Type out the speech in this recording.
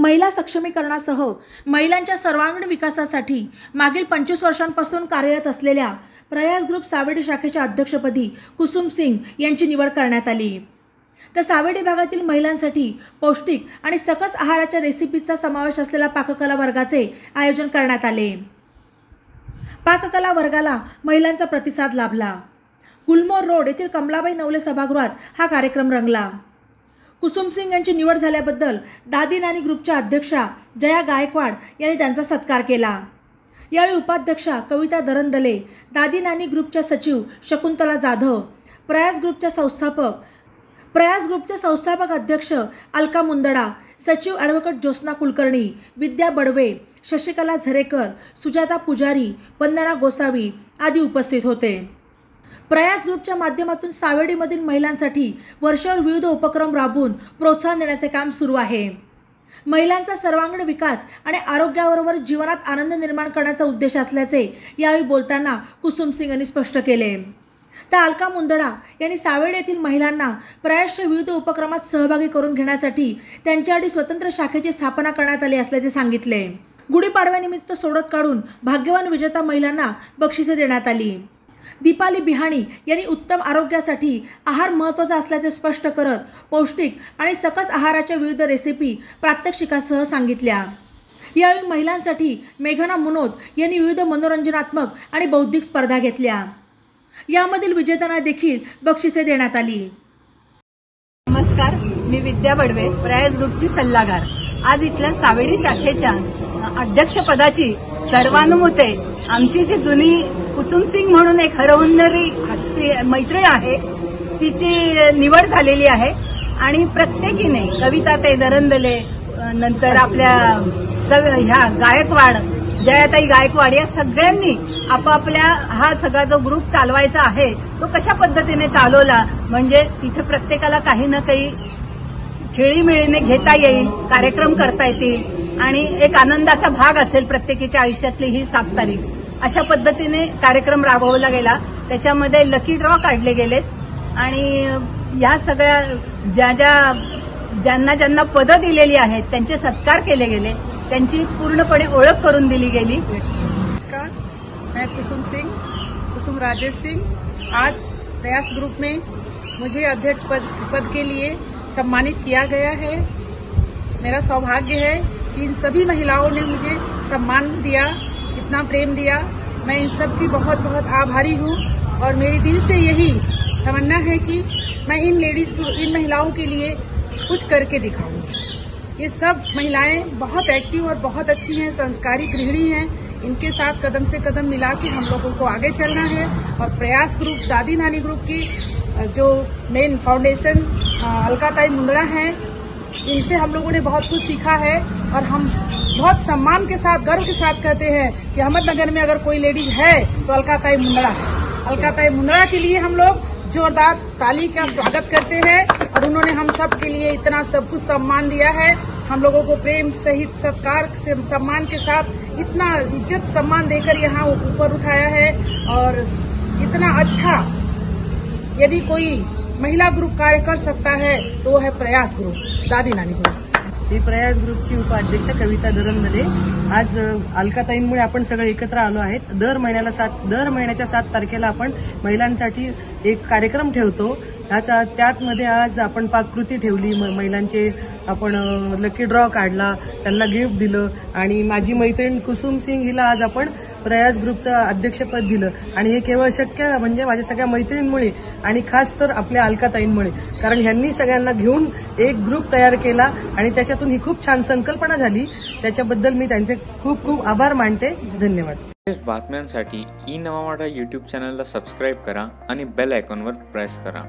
महिला सक्षमीकरणासह महिलांच्या सर्वांगीण विकासासाठी मागील 25 वर्षांपासून कार्यरत असलेल्या प्रयास ग्रुप सावेडी शाखेच्या अध्यक्षपदी कुसुम सिंग यांची निवड करण्यात आली। तर सावेडी भागातील महिलांसाठी पौष्टिक आणि सकस आहाराच्या रेसिपीचा समावेश असलेल्या पाककला वर्गाचे आयोजन करण्यात आले। पाककला वर्गाला महिलांचा प्रतिसाद लाभला। गुलमोहर रोड येथील कमलाबाई नवले सभागृहात हा कार्यक्रम रंगला। कुसुम सिंग यांची निवड झाल्याबद्दल दादी नानी ग्रुपच्या अध्यक्षा जया गायकवाड यांनी त्यांचा सत्कार केला। यावेळी उपाध्यक्षा कविता दरंदले, दादी नानी ग्रुपच्या सचिव शकुंतला जाधव, प्रयास ग्रुपचे संस्थापक अध्यक्ष अलका मुंदडा, सचिव ॲडव्होकेट ज्योत्स्ना कुलकर्णी, विद्या बडवे, शशिकला झरेकर, सुजाता पुजारी, वंदना गोसावी आदी उपस्थित होते। प्रयास ग्रुपच्या माध्यमातून सावेडीमधील महिलांसाठी वर्षभर विविध उपक्रम राबवून प्रोत्साहन देण्याचे काम सुरू आहे। महिलांचा सर्वांगीण विकास आणि आरोग्याबरोबर जीवनात आनंद निर्माण करण्याचा उद्देश असल्याचे यावेळी बोलताना कुसुम सिंग यांनी स्पष्ट केले। तर अलका मुंदडा यांनी सावेडी येथील महिलांना प्रयासच्या विविध उपक्रमात सहभागी करून घेण्यासाठी त्यांच्यासाठी स्वतंत्र शाखेची स्थापना करण्यात आली असल्याचे सांगितले। गुढीपाडव्यानिमित्त सोडत काढून भाग्यवान विजेता महिलांना बक्षिसे देण्यात आली। दीपाली बिहाणी यांनी उत्तम आरोग्यासाठी आहार महत्त्वाचा असल्याचे स्पष्ट करत पौष्टिक आणि सकस आहाराच्या विविध रेसिपी प्रात्यक्षिकासह सांगितल्या। यावेळी महिलांसाठी मेघना मुनोद यांनी विविध मनोरंजनात्मक आणि बौद्धिक स्पर्धा घेतल्या। यामधील विजेत्यांना देखील बक्षिसे देण्यात आली। नमस्कार, मी विद्या बडवे, प्रयास ग्रुपची सल्लागार। आज इथल्या सावेडी शाखेच्या अध्यक्षपदाची सर्वानुमते आमची जी जुनी कुसुम सिंग म्हणून एक हरवणारी मैत्रीण आहे तिची निवड झालेली आहे आणि प्रत्येकीने कविताताई दरंदले, नंतर आपल्या ह्या गायकवाड, जयाताई गायकवाड या सगळ्यांनी आपापल्या हा सगळा जो ग्रुप चालवायचा आहे तो कशा पद्धतीने चालवला म्हणजे तिथे प्रत्येकाला काही ना काही खेळीमेळीने घेता येईल, कार्यक्रम करता येतील आणि एक आनंदाचा भाग असेल प्रत्येकीच्या आयुष्यातली ही 7 तारीख। अशा पद्धतीने कार्यक्रम राबवला गेला। त्याच्यामध्ये लकी ड्रॉ काढले गेलेत आणि या सगळ्या ज्यांना पदं दिलेली आहेत त्यांचे सत्कार केले गेले, त्यांची पूर्णपणे ओळख करून दिली गेली। नमस्कार, मैं कुसुम सिंह, कुसुम राजेश सिंह। आज प्रयास ग्रुप में मुझे अध्यक्ष पद के लिए सम्मानित किया गया है। मेरा सौभाग्य है कि इन सभी महिलाओं ने मुझे सम्मान दिया, इतना प्रेम दिया। मैं इन सब की बहुत बहुत आभारी हूँ और मेरे दिल से यही तमन्ना है कि मैं इन महिलाओं के लिए कुछ करके दिखाऊं। ये सब महिलाएं बहुत एक्टिव और बहुत अच्छी हैं, संस्कारी गृहिणी हैं। इनके साथ कदम से कदम मिला के हम लोगों को आगे चलना है और प्रयास ग्रुप, दादी नानी ग्रुप की जो मेन फाउंडेशन अलकाताई मुंदड़ा हैं, इनसे हम लोगों ने बहुत कुछ सीखा है और हम बहुत सम्मान के साथ, गर्व के साथ कहते हैं कि अहमदनगर में अगर कोई लेडीज है तो अलकाताई मुंदड़ा है। अलकाताई मुंदड़ा के लिए हम लोग जोरदार ताली का स्वागत करते हैं और उन्होंने हम सब के लिए इतना सब कुछ सम्मान दिया है। हम लोगों को प्रेम सहित सत्कार से सम्मान के साथ इतना इज्जत सम्मान देकर यहाँ ऊपर उठाया है और इतना अच्छा यदि कोई महिला ग्रुप कार्य कर सकता है तो वो है प्रयास ग्रुप, दादी नानी ग्रुप। मी प्रयास ग्रुपची उपाध्यक्ष कविता दरंदले। आज अलकाताईंमुळे आपण सगळे एकत्र आलो आहेत। दर महिन्याच्या 7 तारखेला आपण महिलांसाठी एक कार्यक्रम ठेवतो। त्यामध्ये आज आपण पाककृती ठेवली, महिलांचे आपण लकी ड्रॉ काढला, त्यांना गिफ्ट दिलं आणि माझी मैत्रीण कुसुम सिंग हिला आज आपण प्रयास ग्रुपचं अध्यक्षपद दिलं आणि हे केवळ शक्य म्हणजे माझ्या सगळ्या मैत्रिणींमुळे आणि खास तर आपल्या अलकाताईंमुळे, कारण ह्यांनी सगळ्यांना घेऊन एक ग्रुप तयार केला आणि त्याच्यातून ही खूप छान संकल्पना झाली। त्याच्याबद्दल मी त्यांचे खूप खूप आभार मानते। धन्यवाद। बातम्यांसाठी ई नवा मराठा यूट्यूब चॅनलला सबस्क्राईब करा आणि बेल आयकॉनवर प्रेस करा।